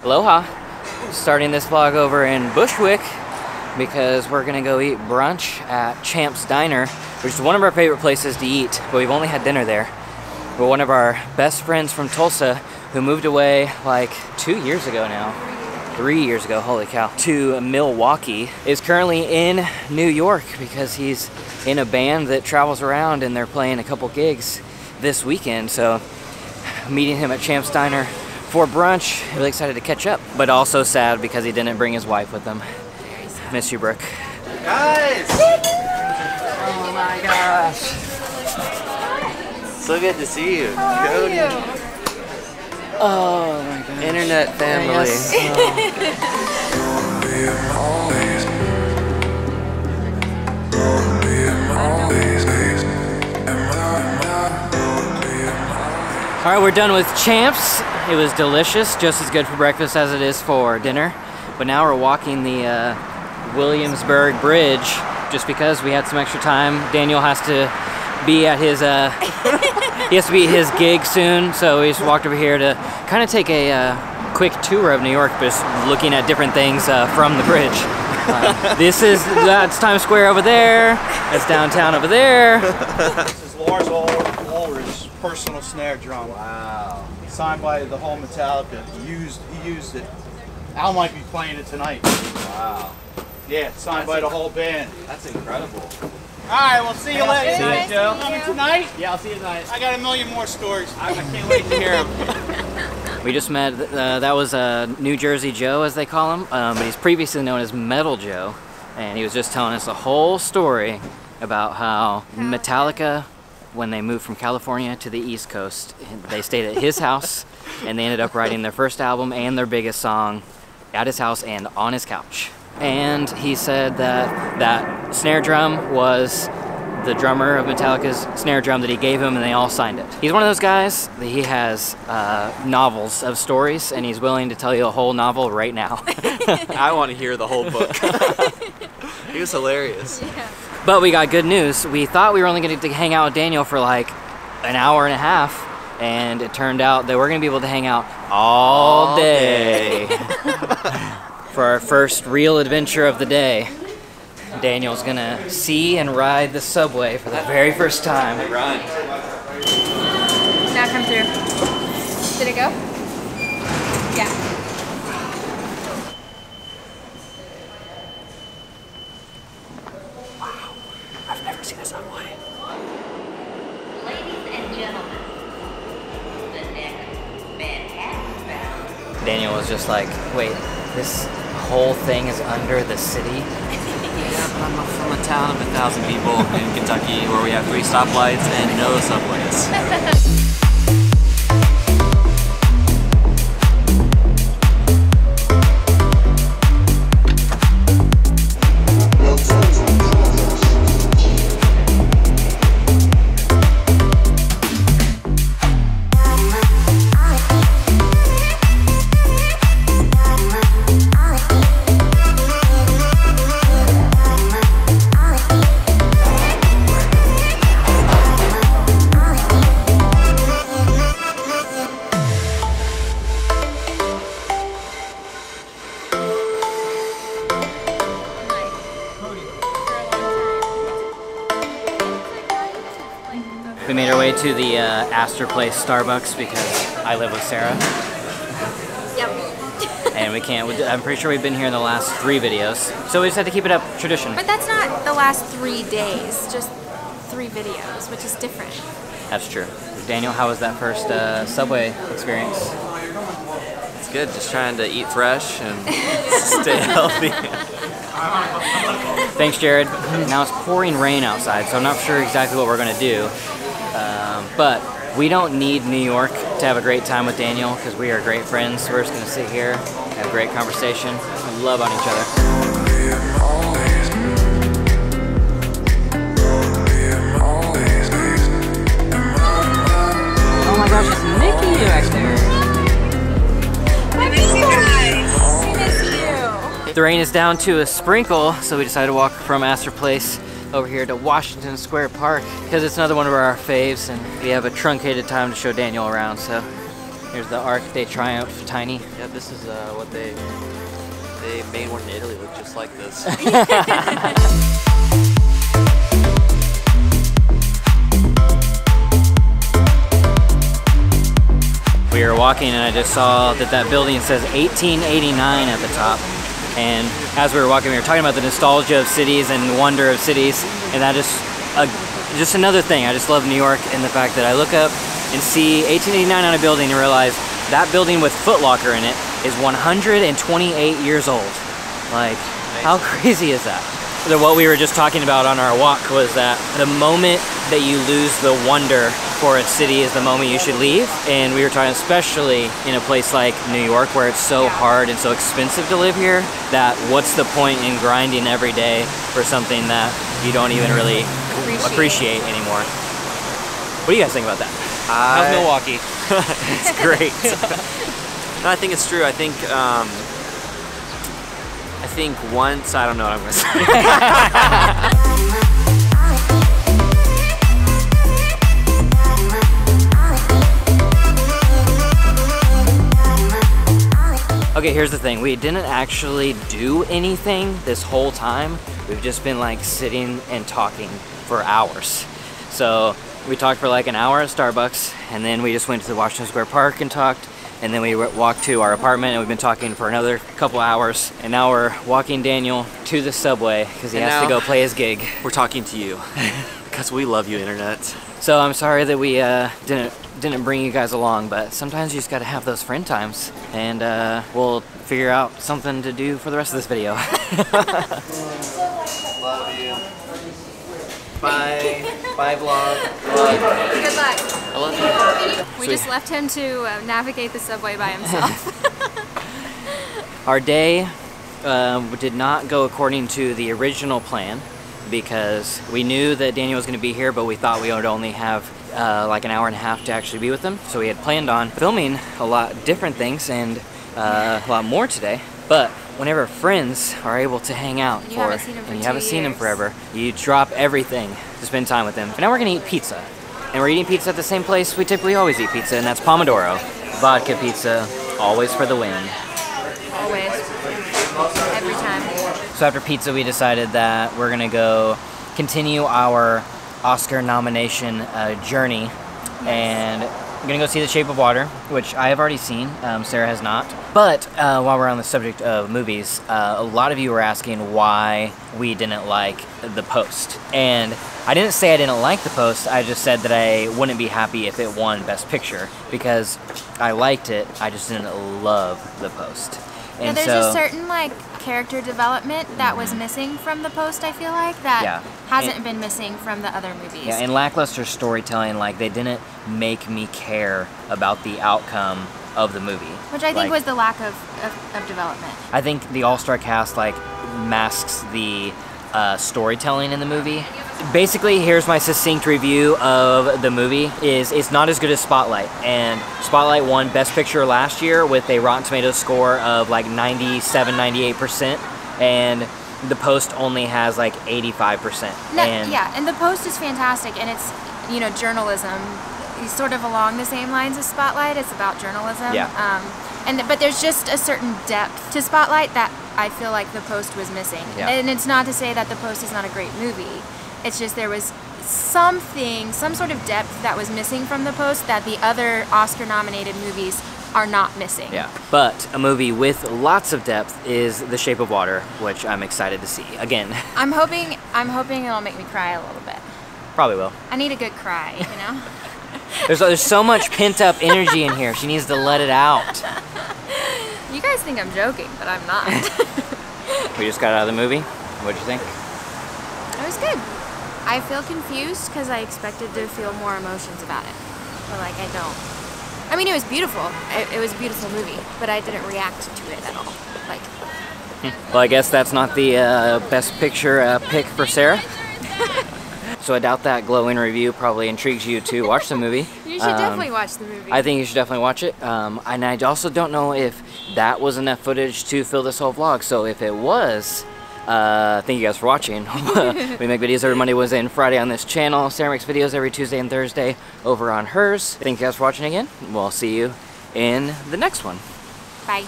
Aloha! Starting this vlog over in Bushwick because we're gonna go eat brunch at Champ's Diner, which is one of our favorite places to eat, but we've only had dinner there. But one of our best friends from Tulsa, who moved away like 2 years ago now, 3 years ago, holy cow, to Milwaukee, is currently in New York because he's in a band that travels around and they're playing a couple gigs this weekend. So meeting him at Champ's Diner for brunch, really excited to catch up, but also sad because he didn't bring his wife with him. Miss you, Brooke. Guys! Oh my gosh. So good to see you. How are Cody. you? Oh my gosh. Internet family. Yes. All right, we're done with Champs. It was delicious, just as good for breakfast as it is for dinner. But now we're walking the Williamsburg Bridge just because we had some extra time. Daniel has to be at his he has to be at his gig soon, so we just walked over here to kind of take a quick tour of New York, just looking at different things from the bridge. That's Times Square over there. That's downtown over there. This is Lars Ulrich's personal snare drum. Wow. Signed by the whole Metallica. He used it. Al might be playing it tonight. Wow. Yeah, signed by the whole band. That's incredible. All right, we'll see you later. See you. Joe. Coming tonight? Yeah, I'll see you tonight. I got a million more stories. I can't wait to hear them. We just met, that was New Jersey Joe, as they call him, but he's previously known as Metal Joe, and he was just telling us a whole story about how Metallica, when they moved from California to the East Coast, they stayed at his house, and they ended up writing their first album and their biggest song at his house and on his couch. And he said that that snare drum was the drummer of Metallica's snare drum that he gave him, and they all signed it. He's one of those guys that he has novels of stories, and he's willing to tell you a whole novel right now. I want to hear the whole book. He was hilarious. Yeah. But we got good news. We thought we were only going to hang out with Daniel for like an hour and a half, and it turned out that we're going to be able to hang out all day. For our first real adventure of the day. Daniel's gonna see and ride the subway for the very first time. Run. Now come through. Did it go? Yeah. Wow, I've never seen a subway. Ladies and gentlemen, the next Manhattan bound. Daniel was just like, wait, this whole thing is under the city? Yeah, but I'm from a town of 1,000 people in Kentucky where we have 3 stoplights and no subways. We made our way to the Astor Place Starbucks because I live with Sarah. Yep. And we can't, I'm pretty sure we've been here in the last 3 videos. So we just had to keep it up tradition. But that's not the last 3 days, just 3 videos, which is different. That's true. Daniel, how was that first subway experience? It's good, just trying to eat fresh and stay healthy. Thanks, Jared. Now it's pouring rain outside, so I'm not sure exactly what we're gonna do. But we don't need New York to have a great time with Daniel because we are great friends. So we're just gonna sit here, have a great conversation, and love on each other. Oh my gosh, it's Mickey back there. I miss you guys. I miss you. The rain is down to a sprinkle, so we decided to walk from Astor Place over here to Washington Square Park because it's another one of our faves, and we have a truncated time to show Daniel around, so Here's the Arc de Triomphe Tiny. Yeah, this is what they made one in Italy look just like this. We were walking and I just saw that building says 1889 at the top. And as we were walking, we were talking about the nostalgia of cities and the wonder of cities. And that just another thing. I just love New York and the fact that I look up and see 1889 on a building and realize that building with Foot Locker in it is 128 years old. Like, how crazy is that? What we were just talking about on our walk was that the moment that you lose the wonder for a city is the moment you should leave. And we were talking especially in a place like New York where it's so hard and so expensive to live here, that what's the point in grinding every day for something that you don't even really appreciate anymore. What do you guys think about that? How's Milwaukee? It's great. No, I think it's true. I think once, I don't know what I'm gonna say. Okay, here's the thing. We didn't actually do anything this whole time. We've just been like sitting and talking for hours. So we talked for like an hour at Starbucks, and then we just went to the Washington Square Park and talked, and then we walked to our apartment, and we've been talking for another couple hours, and now we're walking Daniel to the subway because he has to go play his gig. We're talking to you because we love you, internet. So I'm sorry that we didn't bring you guys along, but sometimes you just gotta have those friend times, and we'll figure out something to do for the rest of this video. Love you. Bye. Bye, vlog. Good luck. I love you. We just left him to navigate the subway by himself. Our day did not go according to the original plan because we knew that Daniel was going to be here, but we thought we would only have like an hour and a half to actually be with him. So we had planned on filming a lot different things and a lot more today. But whenever friends are able to hang out and you haven't seen him for and you 2 haven't seen him years. forever, you drop everything to spend time with him. But now we're gonna eat pizza. And we're eating pizza at the same place we typically always eat pizza, and that's Pomodoro. Vodka pizza, always for the win. Always. Every time. So after pizza, we decided that we're gonna go continue our Oscar nomination journey, and I'm gonna go see The Shape of Water, which I have already seen. Sarah has not. But while we're on the subject of movies, a lot of you were asking why we didn't like The Post. And I didn't say I didn't like The Post, I just said that I wouldn't be happy if it won Best Picture, because I liked it, I just didn't love The Post. Yeah, And there's so, a certain like character development that was missing from The Post, I feel like, that hasn't been missing from the other movies. Yeah, and lackluster storytelling, like they didn't make me care about the outcome of the movie. Which I think Like, was the lack of development. I think the all-star cast like masks the storytelling in the movie. Basically, here's my succinct review of the movie. It's not as good as Spotlight, and Spotlight won Best Picture last year with a Rotten Tomatoes score of like 97-98%, and The Post only has like 85%. And The Post is fantastic, and it's, you know, journalism. It's sort of along the same lines as Spotlight. It's about journalism. Yeah. But there's just a certain depth to Spotlight that I feel like The Post was missing. Yeah. And it's not to say that The Post is not a great movie. It's just there was some sort of depth that was missing from The Post that the other Oscar-nominated movies are not missing. Yeah, but a movie with lots of depth is The Shape of Water, which I'm excited to see. Again. I'm hoping it'll make me cry a little bit. Probably will. I need a good cry, you know? There's so much pent-up energy in here. She needs to let it out. You guys think I'm joking, but I'm not. We just got out of the movie. What'd you think? It was good. I feel confused because I expected to feel more emotions about it, but like I don't. I mean, it was beautiful. It was a beautiful movie, but I didn't react to it at all. Like. Well, I guess that's not the Best Picture pick for Sarah. So I doubt that glowing review probably intrigues you to watch the movie. You should definitely watch the movie. I think you should definitely watch it. And I also don't know if that was enough footage to fill this whole vlog. So if it was, thank you guys for watching. We make videos every Monday, Wednesday, and Friday on this channel. Sarah makes videos every Tuesday and Thursday over on hers. Thank you guys for watching again. We'll see you in the next one. Bye.